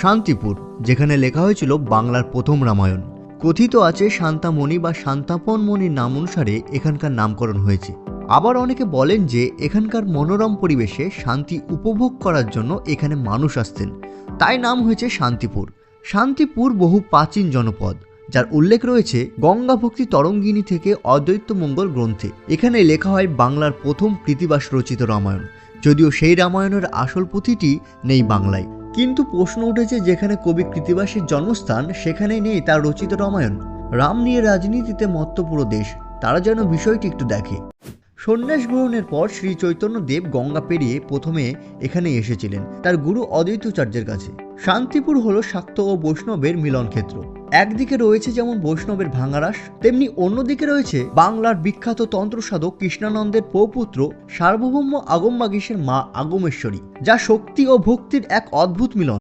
শান্তিপুর, যেখানে লেখা হয়েছিল বাংলার প্রথম রামায়ণ। কথিত আছে শান্তামণি বা শান্তাপন মণির নাম অনুসারে এখানকার নামকরণ হয়েছে। আবার অনেকে বলেন যে এখানকার মনোরম পরিবেশে শান্তি উপভোগ করার জন্য এখানে মানুষ আসতেন, তাই নাম হয়েছে শান্তিপুর। শান্তিপুর বহু প্রাচীন জনপদ, যার উল্লেখ রয়েছে গঙ্গা ভক্তি তরঙ্গিনী থেকে অদ্বৈত মঙ্গল গ্রন্থে। এখানে লেখা হয় বাংলার প্রথম কৃত্তিবাস রচিত রামায়ণ, যদিও সেই রামায়ণের আসল পুঁথিটি নেই বাংলায়। কিন্তু প্রশ্ন উঠেছে, যেখানে কবি কৃত্তিবাসের জন্মস্থান সেখানেই নেই তার রচিত রামায়ণ। রাম নিয়ে রাজনীতিতে মত্ত পুরো দেশ, তারা যেন বিষয়টি একটু দেখে। সন্ন্যাস গ্রহণের পর শ্রী চৈতন্যদেব গঙ্গা পেরিয়ে প্রথমে এখানে এসেছিলেন তার গুরু অদ্বৈতাচার্যের কাছে। শান্তিপুর হলো শাক্ত ও বৈষ্ণবের মিলন ক্ষেত্র। একদিকে রয়েছে যেমন বৈষ্ণবের ভাঙারাস, তেমনি অন্যদিকে রয়েছে বাংলার বিখ্যাত তন্ত্র সাধক কৃষ্ণানন্দের পৌপুত্র সার্বভৌম আগমবাগীশের মা আগমেশ্বরী, যা শক্তি ও ভক্তির এক অদ্ভুত মিলন।